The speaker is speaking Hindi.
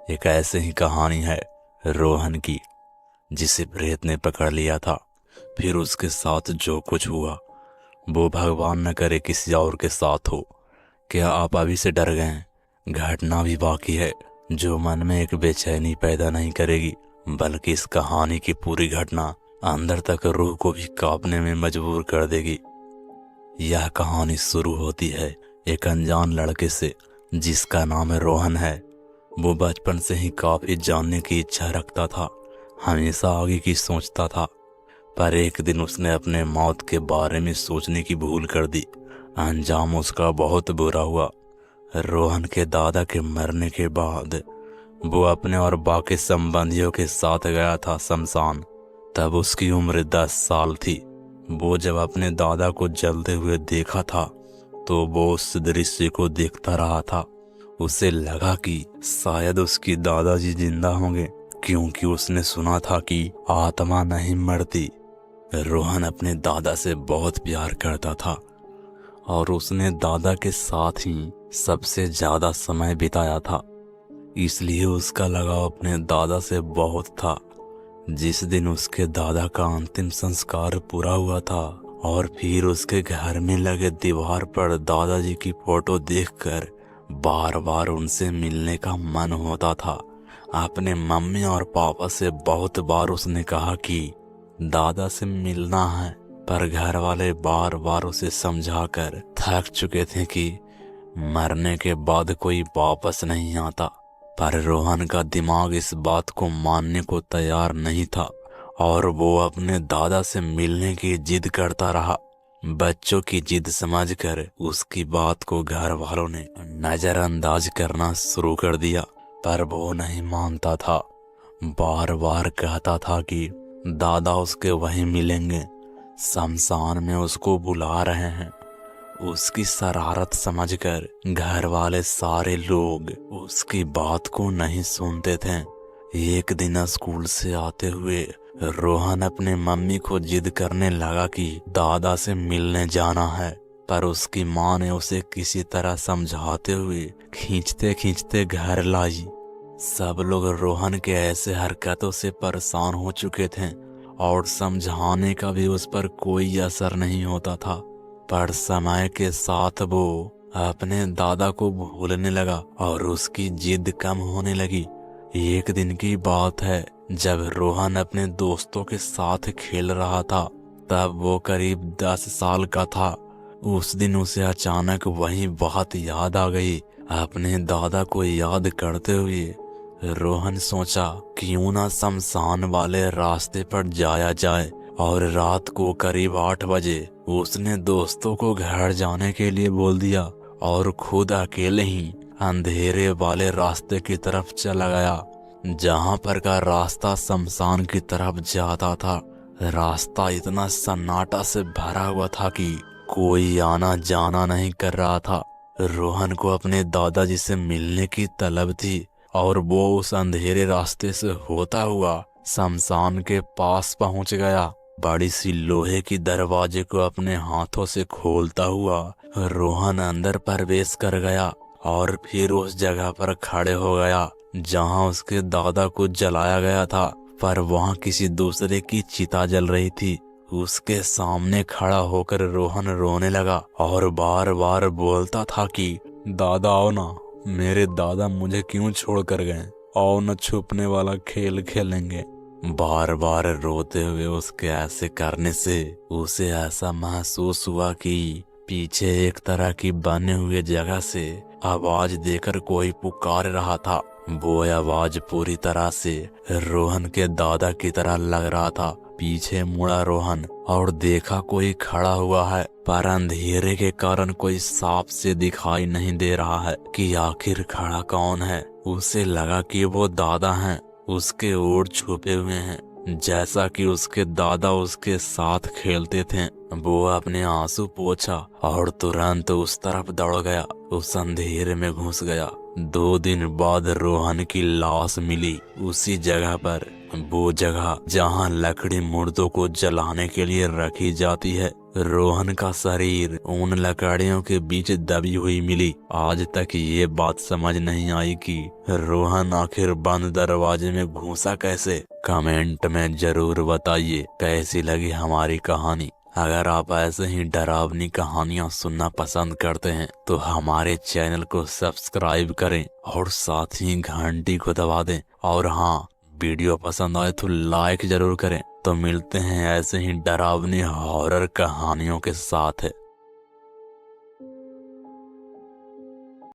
एक ऐसे ही कहानी है रोहन की, जिसे प्रेत ने पकड़ लिया था। फिर उसके साथ जो कुछ हुआ वो भगवान न करे किसी और के साथ हो। क्या आप अभी से डर गए हैं? घटना भी बाकी है जो मन में एक बेचैनी पैदा नहीं करेगी, बल्कि इस कहानी की पूरी घटना अंदर तक रूह को भी कांपने में मजबूर कर देगी। यह कहानी शुरू होती है एक अनजान लड़के से जिसका नाम है रोहन है। वो बचपन से ही काफी जानने की इच्छा रखता था, हमेशा आगे की सोचता था। पर एक दिन उसने अपने मौत के बारे में सोचने की भूल कर दी। अंजाम उसका बहुत बुरा हुआ। रोहन के दादा के मरने के बाद वो अपने और बाकी संबंधियों के साथ गया था शमशान। तब उसकी उम्र 10 साल थी। वो जब अपने दादा को जलते हुए देखा था तो वो उस दृश्य को देखता रहा था। उसे लगा कि शायद उसकी दादाजी जिंदा होंगे, क्योंकि उसने सुना था कि आत्मा नहीं मरती। रोहन अपने दादा से बहुत प्यार करता था और उसने दादा के साथ ही सबसे ज्यादा समय बिताया था, इसलिए उसका लगाव अपने दादा से बहुत था। जिस दिन उसके दादा का अंतिम संस्कार पूरा हुआ था और फिर उसके घर में लगे दीवार पर दादाजी की फोटो देखकर बार बार उनसे मिलने का मन होता था। अपने मम्मी और पापा से बहुत बार उसने कहा कि दादा से मिलना है, पर घर वाले बार बार उसे समझाकर थक चुके थे कि मरने के बाद कोई वापस नहीं आता। पर रोहन का दिमाग इस बात को मानने को तैयार नहीं था और वो अपने दादा से मिलने की जिद करता रहा। बच्चों की जिद समझकर उसकी बात को घर वालों ने नजरअंदाज करना शुरू कर दिया, पर वो नहीं मानता था। बार बार कहता था कि दादा उसके वहीं मिलेंगे, शमशान में उसको बुला रहे हैं। उसकी शरारत समझकर घर वाले सारे लोग उसकी बात को नहीं सुनते थे। एक दिन स्कूल से आते हुए रोहन अपने मम्मी को जिद करने लगा कि दादा से मिलने जाना है, पर उसकी माँ ने उसे किसी तरह समझाते हुए खींचते खींचते घर लाई। सब लोग रोहन के ऐसे हरकतों से परेशान हो चुके थे और समझाने का भी उस पर कोई असर नहीं होता था। पर समय के साथ वो अपने दादा को भूलने लगा और उसकी जिद कम होने लगी। एक दिन की बात है जब रोहन अपने दोस्तों के साथ खेल रहा था। तब वो करीब 10 साल का था। उस दिन उसे अचानक वही बात याद आ गई। अपने दादा को याद करते हुए रोहन सोचा क्यों ना शमशान वाले रास्ते पर जाया जाए, और रात को करीब 8 बजे उसने दोस्तों को घर जाने के लिए बोल दिया और खुद अकेले ही अंधेरे वाले रास्ते की तरफ चला गया, जहां पर का रास्ता शमशान की तरफ जाता था। रास्ता इतना सन्नाटा से भरा हुआ था कि कोई आना जाना नहीं कर रहा था। रोहन को अपने दादाजी से मिलने की तलब थी और वो उस अंधेरे रास्ते से होता हुआ शमशान के पास पहुंच गया। बड़ी सी लोहे की दरवाजे को अपने हाथों से खोलता हुआ रोहन अंदर प्रवेश कर गया और फिर उस जगह पर खड़े हो गया जहां उसके दादा को जलाया गया था, पर वहां किसी दूसरे की चिता जल रही थी। उसके सामने खड़ा होकर रोहन रोने लगा और बार बार बोलता था कि दादा आओ ना, मेरे दादा मुझे क्यों छोड़ कर गए, आओ न छुपने वाला खेल खेलेंगे। बार बार रोते हुए उसके ऐसे करने से उसे ऐसा महसूस हुआ कि पीछे एक तरह की बने हुए जगह से आवाज देकर कोई पुकार रहा था। वो आवाज पूरी तरह से रोहन के दादा की तरह लग रहा था। पीछे मुड़ा रोहन और देखा कोई खड़ा हुआ है, पर अंधेरे के कारण कोई साफ से दिखाई नहीं दे रहा है कि आखिर खड़ा कौन है। उसे लगा कि वो दादा हैं, उसके ओर छुपे हुए हैं, जैसा कि उसके दादा उसके साथ खेलते थे। वो अपने आंसू पोंछा और तुरंत उस तरफ दौड़ गया, उस अंधेरे में घुस गया। 2 दिन बाद रोहन की लाश मिली उसी जगह पर, वो जगह जहां लकड़ी मुर्दों को जलाने के लिए रखी जाती है। रोहन का शरीर उन लकड़ियों के बीच दबी हुई मिली। आज तक ये बात समझ नहीं आई कि रोहन आखिर बंद दरवाजे में घुसा कैसे। कमेंट में जरूर बताइए कैसी लगी हमारी कहानी। अगर आप ऐसे ही डरावनी कहानियां सुनना पसंद करते हैं तो हमारे चैनल को सब्सक्राइब करें और साथ ही घंटी को दबा दें। और हाँ, वीडियो पसंद आए तो लाइक जरूर करें। तो मिलते हैं ऐसे ही डरावनी हॉरर कहानियों के साथ।